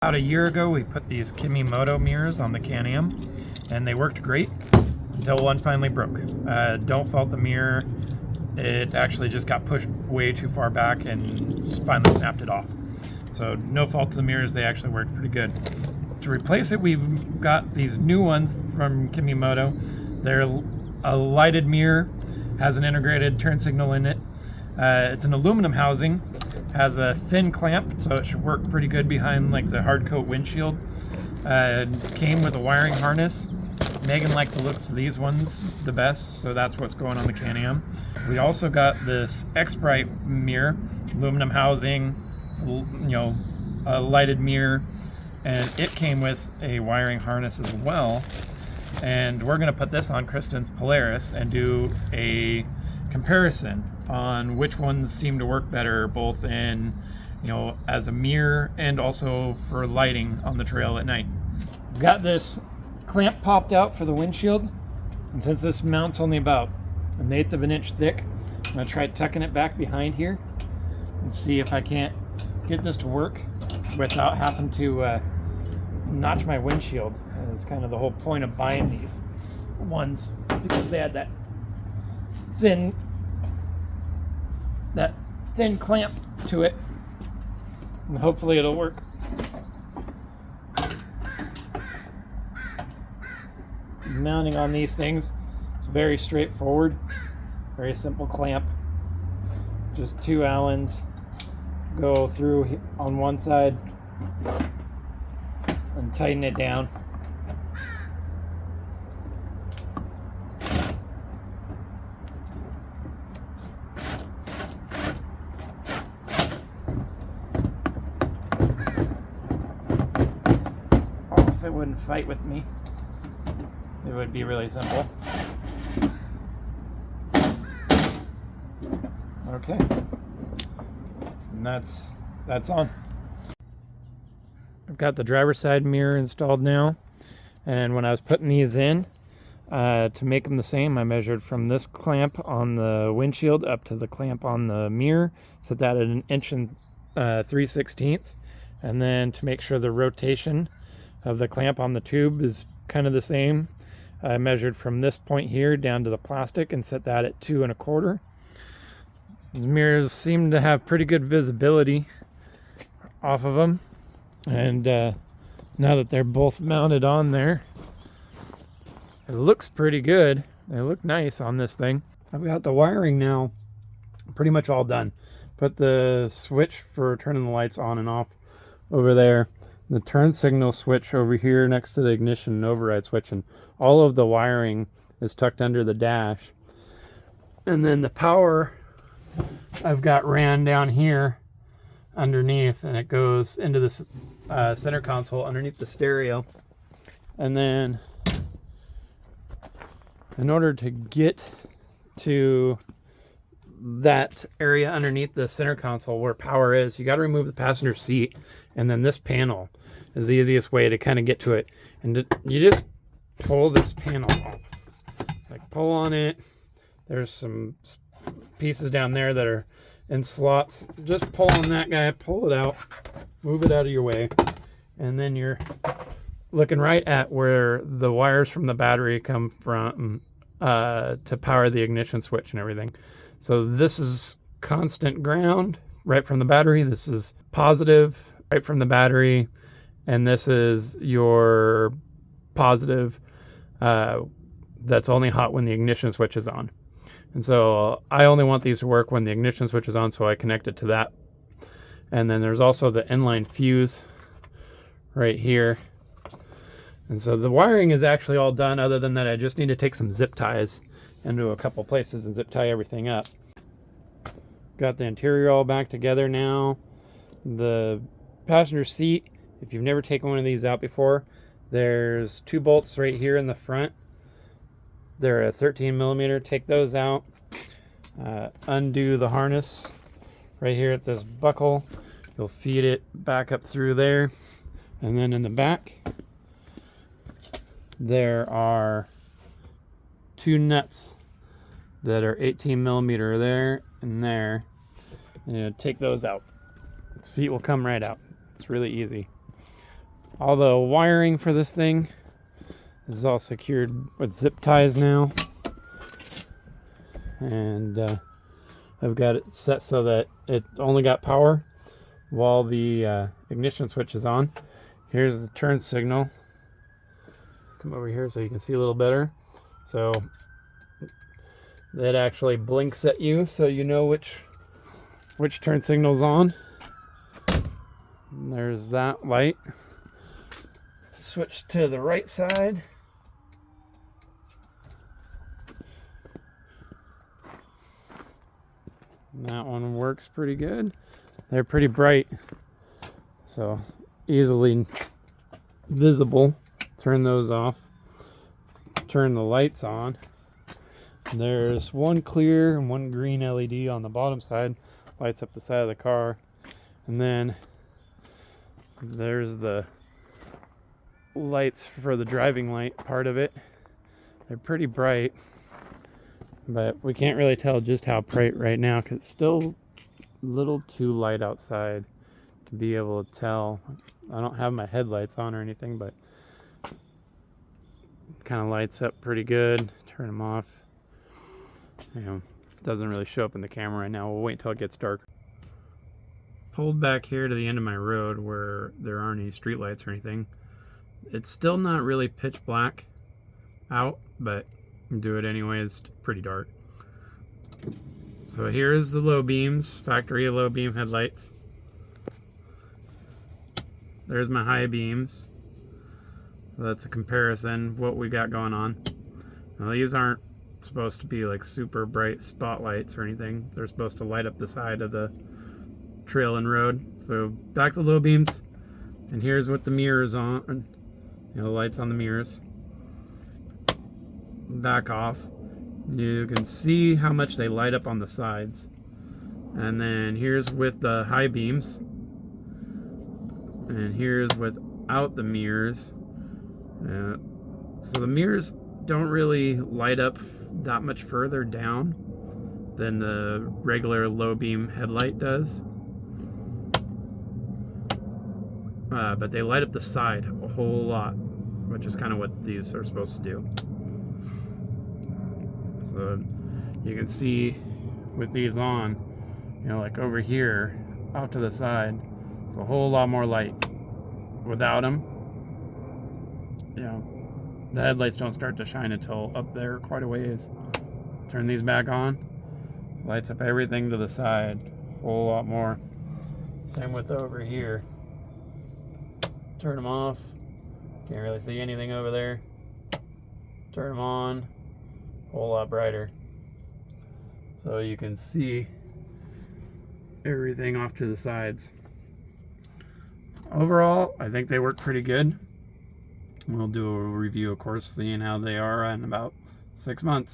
About a year ago, we put these Kemimoto mirrors on the Can-Am, and they worked great until one finally broke. Don't fault the mirror. It actually just got pushed way too far back and just finally snapped it off. So no fault to the mirrors, they actually worked pretty good. To replace it, we've got these new ones from Kemimoto. They're a lighted mirror, has an integrated turn signal in it. It's an aluminum housing, has a thin clamp, so it should work pretty good behind like the hard coat windshield. Came with a wiring harness. Megan liked the looks of these ones the best, so that's what's going on the Can-Am. We also got this X-Bright mirror, aluminum housing, a lighted mirror, and it came with a wiring harness as well. And we're going to put this on Kristen's Polaris and do a comparison on which ones seem to work better, both in, as a mirror and also for lighting on the trail at night. We've got this clamp popped out for the windshield, and since this mount's only about 1/8 of an inch thick, I'm going to try tucking it back behind here and see if I can't get this to work without having to notch my windshield. That's kind of the whole point of buying these ones, because they had that thin clamp to it, and hopefully it'll work. Mounting on these things is very straightforward, very simple clamp. Just 2 Allens go through on one side and tighten it down. If it wouldn't fight with me, it would be really simple. Okay, and that's on. I've got the driver's side mirror installed now, and when I was putting these in, to make them the same, I measured from this clamp on the windshield up to the clamp on the mirror, set that at 1 inch and 3/16, and then to make sure the rotation of the clamp on the tube is kind of the same, I measured from this point here down to the plastic and set that at 2 1/4. The mirrors seem to have pretty good visibility off of them, and now that they're both mounted on there, it looks pretty good. They look nice on this thing. I've got the wiring now pretty much all done. Put the switch for turning the lights on and off over there, the turn signal switch over here next to the ignition and override switch, and all of the wiring is tucked under the dash. And then the power I've got ran down here underneath, and it goes into the center console underneath the stereo. And then in order to get to that area underneath the center console where power is, you got to remove the passenger seat, and then this panel is the easiest way to kind of get to it. And you just pull this panel off, like pull on it. There's some pieces down there that are in slots. Just pull on that guy, pull it out, move it out of your way, and then you're looking right at where the wires from the battery come from to power the ignition switch and everything. So this is constant ground right from the battery. This is positive right from the battery. And this is your positive that's only hot when the ignition switch is on. And so I only want these to work when the ignition switch is on, so I connect it to that. And then there's also the inline fuse right here. And so the wiring is actually all done. Other than that, I just need to take some zip ties into a couple places and zip tie everything up. Got the interior all back together now. The passenger seat, if you've never taken one of these out before, there's 2 bolts right here in the front. They're a 13 millimeter. Take those out. Undo the harness right here at this buckle. You'll feed it back up through there. And then in the back, there are 2 nuts that are 18 millimeter there and there. And take those out. The seat will come right out. It's really easy. All the wiring for this thing is all secured with zip ties now. And I've got it set so that it only got power while the ignition switch is on. Here's the turn signal. Come over here so you can see a little better. So that actually blinks at you so you know which turn signal's on. And there's that light. Switch to the right side. And that one works pretty good. They're pretty bright, so easily visible. Turn those off. Turn the lights on. There's one clear and one green LED on the bottom side. Lights up the side of the car. And then there's the lights for the driving light part of it. They're pretty bright, but we can't really tell just how bright right now because it's still a little too light outside to be able to tell. I don't have my headlights on or anything, but it kind of lights up pretty good. Turn them off. You know, it doesn't really show up in the camera right now. We'll wait until it gets dark. Pulled back here to the end of my road where there aren't any street lights or anything. It's still not really pitch black out, but do it anyway. It's pretty dark. So here's the low beams, factory low beam headlights. There's my high beams. So that's a comparison of what we got going on. Now these aren't supposed to be like super bright spotlights or anything. They're supposed to light up the side of the trail and road. So back to low beams, and here's what the mirrors on. You know, lights on the mirrors. Back off. You can see how much they light up on the sides. And then here's with the high beams. And here's without the mirrors. So the mirrors don't really light up that much further down than the regular low beam headlight does. But they light up the side a whole lot, which is kind of what these are supposed to do. So you can see with these on, you know, like over here, off to the side, it's a whole lot more light. Without them, you know, the headlights don't start to shine until up there quite a ways. Turn these back on, lights up everything to the side, a whole lot more. Same with over here. Turn them off, can't really see anything over there. Turn them on, a whole lot brighter. So you can see everything off to the sides. Overall, I think they work pretty good. We'll do a review, of course, seeing how they are in about 6 months.